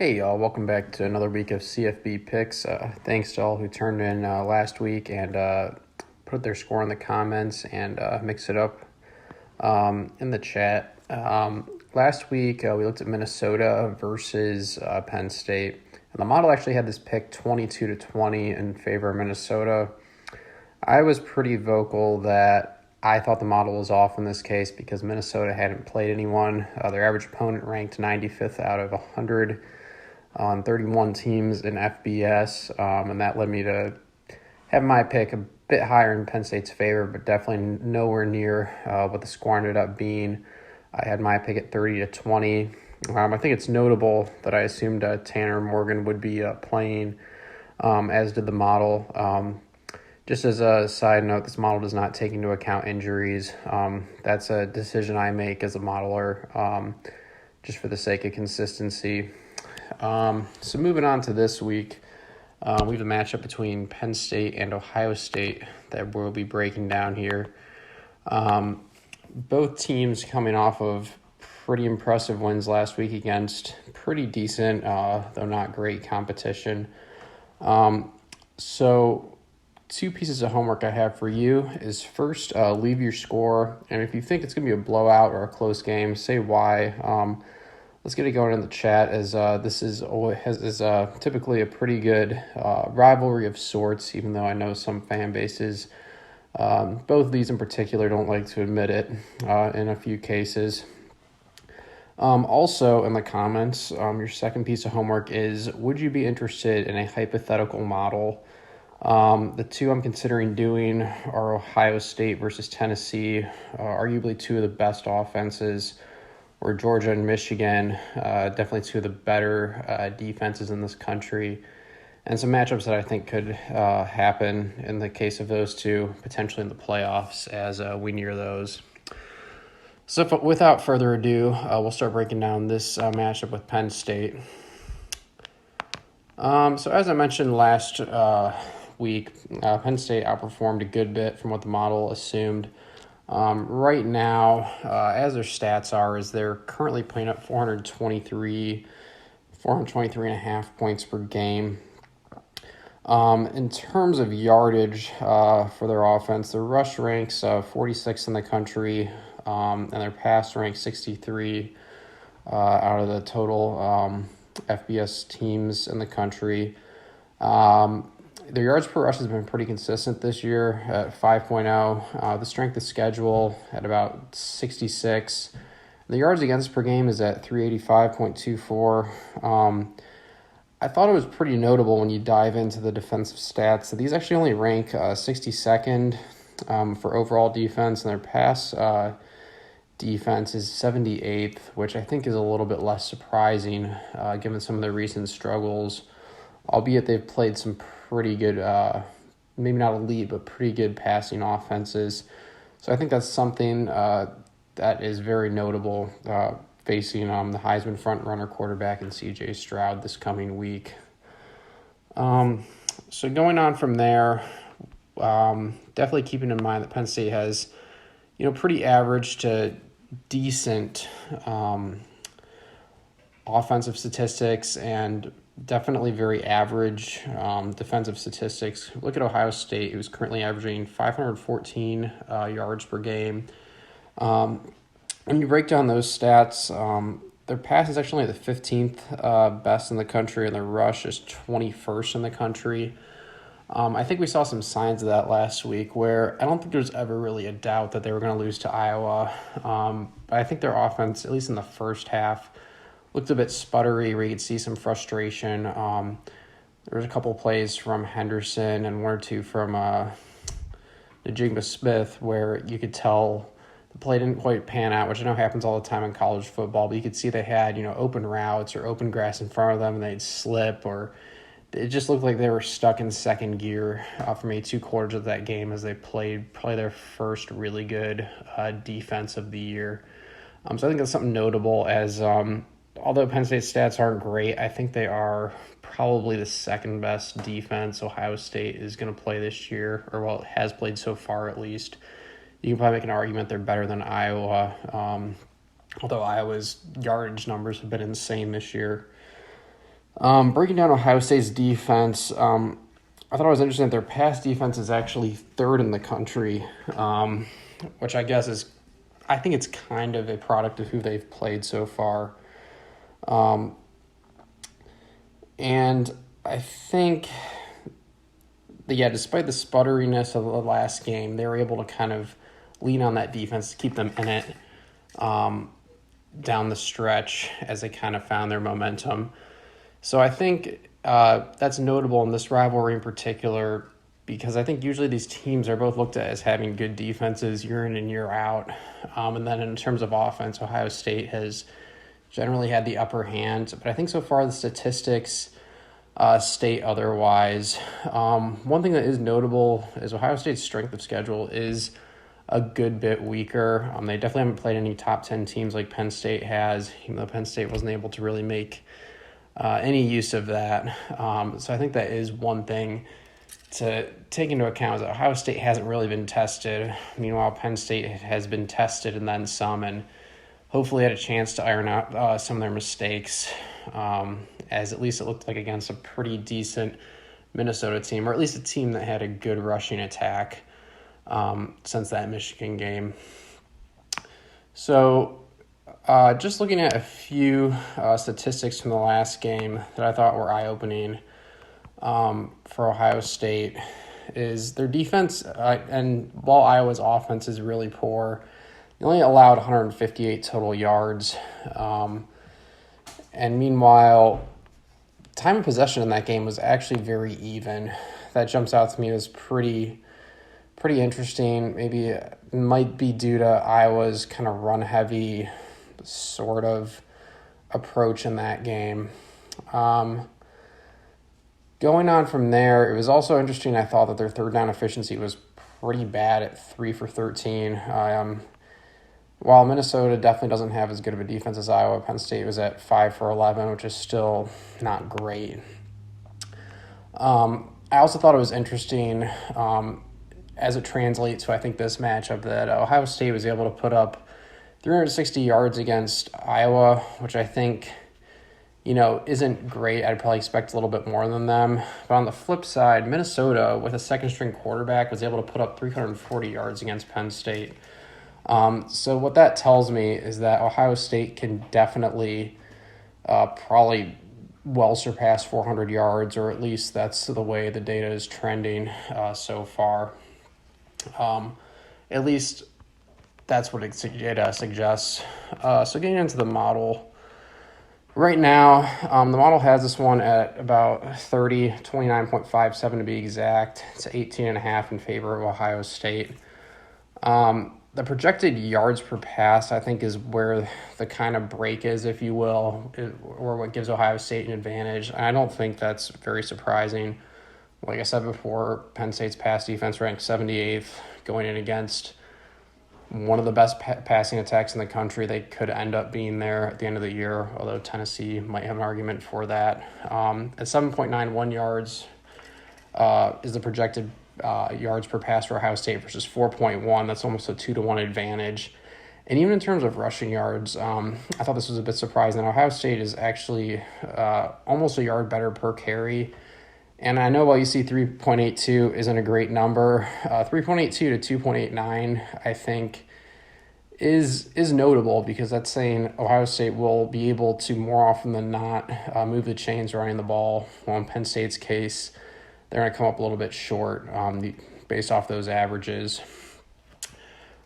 Hey y'all, welcome back to another week of CFB picks. Thanks to all who turned in last week and put their score in the comments and mix it up in the chat. Last week we looked at Minnesota versus Penn State, and the model actually had this pick 22-20 in favor of Minnesota. I was pretty vocal that I thought the model was off in this case because Minnesota hadn't played anyone. Their average opponent ranked 95th out of 100 on 31 teams in FBS, and that led me to have my pick a bit higher in Penn State's favor, but definitely nowhere near what the score ended up being. I had my pick at 30-20. I think it's notable that I assumed Tanner Morgan would be playing, as did the model. Just as a side note, this model does not take into account injuries. That's a decision I make as a modeler, just for the sake of consistency. So moving on to this week, we have a matchup between Penn State and Ohio State that we'll be breaking down here. Both teams coming off of pretty impressive wins last week against pretty decent, though not great competition. So two pieces of homework I have for you is first, leave your score. And if you think it's going to be a blowout or a close game, say why. Let's get it going in the chat, as this is typically a pretty good rivalry of sorts, even though I know some fan bases, both of these in particular, don't like to admit it in a few cases. Also in the comments, your second piece of homework is, would you be interested in a hypothetical model? The two I'm considering doing are Ohio State versus Tennessee, arguably two of the best offenses, or Georgia and Michigan, definitely two of the better defenses in this country, and some matchups that I think could happen in the case of those two, potentially in the playoffs as we near those. So without further ado, we'll start breaking down this matchup with Penn State. So as I mentioned last week, Penn State outperformed a good bit from what the model assumed. Right now, as their stats are, is they're currently playing up 423 and a half points per game. In terms of yardage for their offense, their rush ranks 46th in the country, and their pass ranks 63 out of the total FBS teams in the country. Their yards per rush has been pretty consistent this year at 5.0. The strength of schedule at about 66. The yards against per game is at 385.24. I thought it was pretty notable when you dive into the defensive stats. So these actually only rank 62nd for overall defense, and their pass defense is 78th, which I think is a little bit less surprising given some of their recent struggles, albeit they've played some pretty good, maybe not elite, but pretty good passing offenses. So I think that's something that is very notable facing the Heisman front-runner quarterback in C.J. Stroud this coming week. So going on from there, definitely keeping in mind that Penn State has, pretty average to decent offensive statistics and definitely very average defensive statistics. Look at Ohio State, who's currently averaging 514 yards per game. When you break down those stats, their pass is actually the 15th best in the country, and their rush is 21st in the country. I think we saw some signs of that last week, where I don't think there's ever really a doubt that they were going to lose to Iowa. But I think their offense, at least in the first half, looked a bit sputtery, where you could see some frustration. There was a couple plays from Henderson and one or two from Najigba Smith where you could tell the play didn't quite pan out, which I know happens all the time in college football, but you could see they had, open routes or open grass in front of them and they'd slip, or it just looked like they were stuck in second gear for maybe 2 quarters of that game as they played probably their first really good defense of the year. So I think that's something notable, as although Penn State's stats aren't great, I think they are probably the second best defense Ohio State is going to play this year, or it has played so far at least. You can probably make an argument they're better than Iowa, although Iowa's yardage numbers have been insane this year. Breaking down Ohio State's defense, I thought it was interesting that their pass defense is actually third in the country, which I think it's kind of a product of who they've played so far. And I think, despite the sputteriness of the last game, they were able to kind of lean on that defense to keep them in it down the stretch as they kind of found their momentum. So I think that's notable in this rivalry in particular because I think usually these teams are both looked at as having good defenses year in and year out. And then in terms of offense, Ohio State has generally had the upper hand. But I think so far the statistics state otherwise. One thing that is notable is Ohio State's strength of schedule is a good bit weaker. They definitely haven't played any top 10 teams like Penn State has, even though Penn State wasn't able to really make any use of that. So I think that is one thing to take into account is that Ohio State hasn't really been tested. Meanwhile, Penn State has been tested and then some, and hopefully had a chance to iron out some of their mistakes, as at least it looked like against a pretty decent Minnesota team, or at least a team that had a good rushing attack since that Michigan game. So just looking at a few statistics from the last game that I thought were eye-opening for Ohio State is their defense, and while Iowa's offense is really poor, they only allowed 158 total yards. And meanwhile, time of possession in that game was actually very even. That jumps out to me as pretty interesting. Maybe it might be due to Iowa's kind of run-heavy sort of approach in that game. Going on from there, it was also interesting, I thought, that their third down efficiency was pretty bad at 3 for 13. While Minnesota definitely doesn't have as good of a defense as Iowa, Penn State was at 5 for 11, which is still not great. I also thought it was interesting as it translates to, I think, this matchup that Ohio State was able to put up 360 yards against Iowa, which I think, isn't great. I'd probably expect a little bit more than them. But on the flip side, Minnesota, with a second-string quarterback, was able to put up 340 yards against Penn State. So what that tells me is that Ohio State can definitely probably well surpass 400 yards, or at least that's the way the data is trending so far. At least that's what it suggests. So getting into the model, right now, the model has this one at about 29.57 to be exact. It's 18.5 in favor of Ohio State. The projected yards per pass, I think, is where the kind of break is, if you will, or what gives Ohio State an advantage. And I don't think that's very surprising. Like I said before, Penn State's pass defense ranked 78th, going in against one of the best passing attacks in the country. They could end up being there at the end of the year, although Tennessee might have an argument for that. At 7.91 yards is the projected yards per pass for Ohio State versus 4.1. That's almost a 2-to-1 advantage. And even in terms of rushing yards, I thought this was a bit surprising. Ohio State is actually almost a yard better per carry. And I know while you see 3.82 isn't a great number, 3.82 to 2.89, I think, is notable because that's saying Ohio State will be able to more often than not move the chains running the ball. While in Penn State's case, they're going to come up a little bit short based off those averages.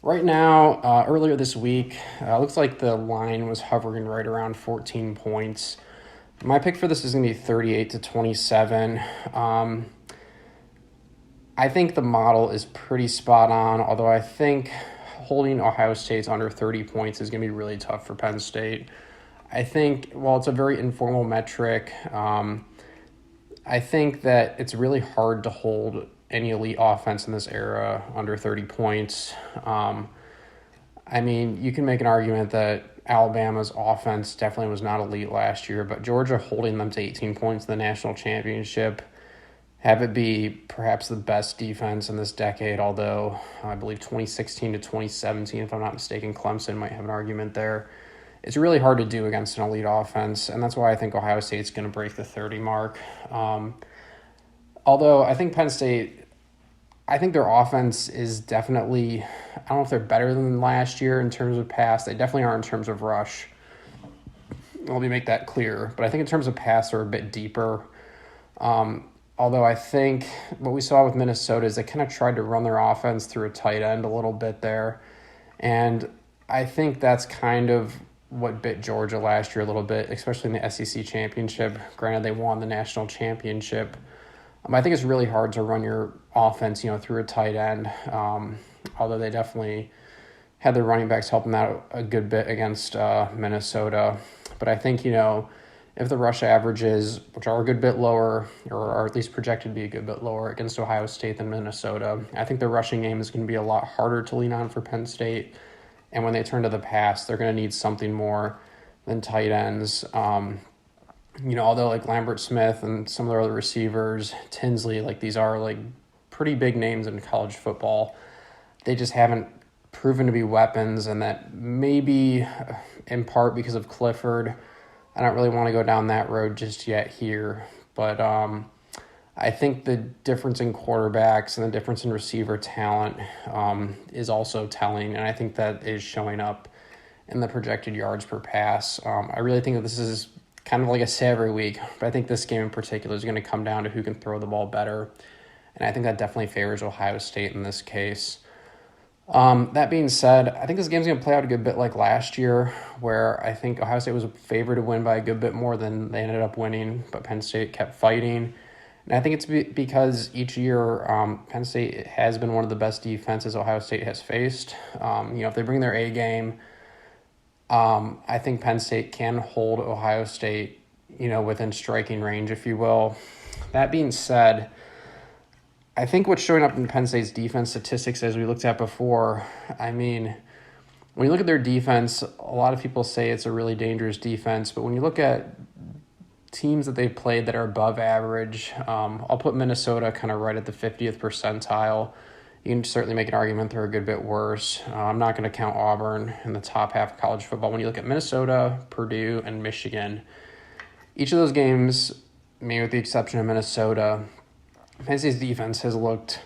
Right now, earlier this week, looks like the line was hovering right around 14 points. My pick for this is going to be 38 to 27. I think the model is pretty spot on, although I think holding Ohio State's under 30 points is going to be really tough for Penn State. I think, while it's a very informal metric, I think that it's really hard to hold any elite offense in this era under 30 points. I mean, you can make an argument that Alabama's offense definitely was not elite last year, but Georgia holding them to 18 points in the national championship, have it be perhaps the best defense in this decade, although I believe 2016 to 2017, if I'm not mistaken, Clemson might have an argument there. it's really hard to do against an elite offense, and that's why I think Ohio State's going to break the 30 mark. Although I think Penn State, I think their offense is definitely, I don't know if they're better than last year in terms of pass. They definitely are in terms of rush. Let me make that clear. But I think in terms of pass, they're a bit deeper. Although I think what we saw with Minnesota is they kind of tried to run their offense through a tight end a little bit there. And I think that's kind of what bit Georgia last year a little bit, especially in the SEC championship. Granted, they won the national championship. I think it's really hard to run your offense, through a tight end. Although they definitely had their running backs help them out a good bit against Minnesota. But I think, if the rush averages, which are a good bit lower, or are at least projected to be a good bit lower against Ohio State than Minnesota, I think the rushing game is going to be a lot harder to lean on for Penn State. And when they turn to the pass, they're going to need something more than tight ends. Although like Lambert Smith and some of their other receivers, Tinsley, like these are like pretty big names in college football, they just haven't proven to be weapons, and that maybe in part because of Clifford. I don't really want to go down that road just yet here, but I think the difference in quarterbacks and the difference in receiver talent is also telling, and I think that is showing up in the projected yards per pass. I really think that this is kind of like I say every week, but I think this game in particular is going to come down to who can throw the ball better, and I think that definitely favors Ohio State in this case. That being said, I think this game's going to play out a good bit like last year, where I think Ohio State was a favorite to win by a good bit more than they ended up winning, but Penn State kept fighting. And I think it's because each year Penn State has been one of the best defenses Ohio State has faced. If they bring their A game, I think Penn State can hold Ohio State, within striking range, if you will. That being said, I think what's showing up in Penn State's defense statistics, as we looked at before, when you look at their defense, a lot of people say it's a really dangerous defense, but when you look at teams that they've played that are above average, I'll put Minnesota kind of right at the 50th percentile. You can certainly make an argument they're a good bit worse. I'm not going to count Auburn in the top half of college football. When you look at Minnesota, Purdue, and Michigan, each of those games, maybe with the exception of Minnesota, Penn State's defense has looked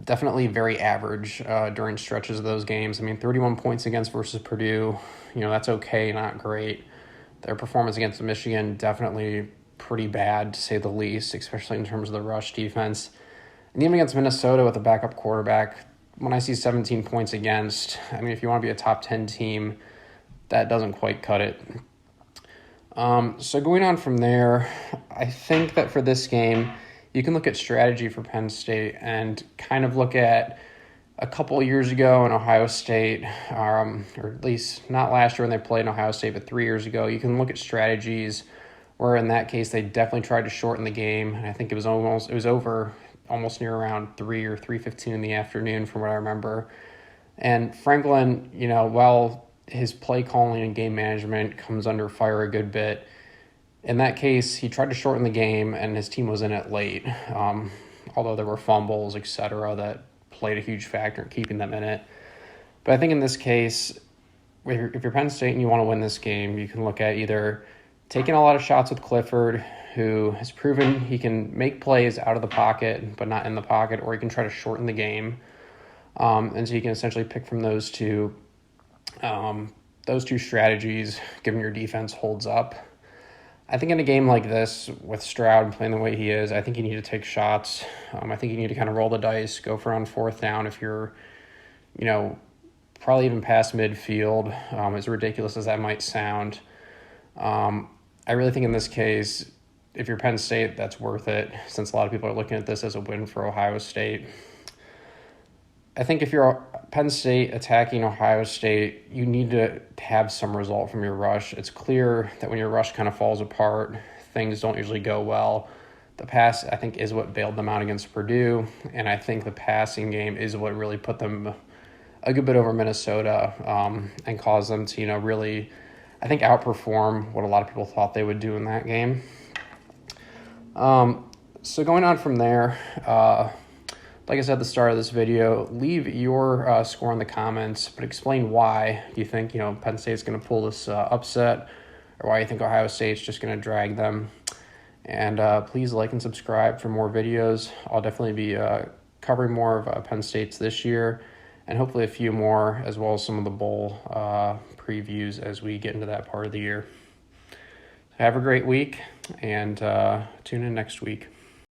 definitely very average during stretches of those games. 31 points against versus Purdue, that's okay, not great. Their performance against Michigan, definitely pretty bad, to say the least, especially in terms of the rush defense. And even against Minnesota with a backup quarterback, when I see 17 points against, if you want to be a top 10 team, that doesn't quite cut it. So going on from there, I think that for this game, you can look at strategy for Penn State and kind of look at a couple of years ago in Ohio State, or at least not last year when they played in Ohio State, but 3 years ago. You can look at strategies where in that case they definitely tried to shorten the game. And I think it was over almost near around 3 or 3:15 in the afternoon from what I remember. And Franklin, while his play calling and game management comes under fire a good bit, in that case, he tried to shorten the game, and his team was in it late, although there were fumbles, etc., that played a huge factor in keeping them in it. But I think in this case, if you're Penn State and you want to win this game, you can look at either taking a lot of shots with Clifford, who has proven he can make plays out of the pocket but not in the pocket, or you can try to shorten the game. And so you can essentially pick from those two strategies, given your defense holds up. I think in a game like this, with Stroud playing the way he is, I think you need to take shots. I think you need to kind of roll the dice, go for on fourth down if you're, probably even past midfield, as ridiculous as that might sound. I really think in this case, if you're Penn State, that's worth it, since a lot of people are looking at this as a win for Ohio State. I think if you're Penn State attacking Ohio State, you need to have some result from your rush. It's clear that when your rush kind of falls apart, things don't usually go well. The pass, I think, is what bailed them out against Purdue, and I think the passing game is what really put them a good bit over Minnesota and caused them to, really, I think, outperform what a lot of people thought they would do in that game. So going on from there, Like I said at the start of this video, leave your score in the comments, but explain why you think Penn State's going to pull this upset, or why you think Ohio State's just going to drag them. And please like and subscribe for more videos. I'll definitely be covering more of Penn State's this year, and hopefully a few more, as well as some of the bowl previews as we get into that part of the year. Have a great week, and tune in next week.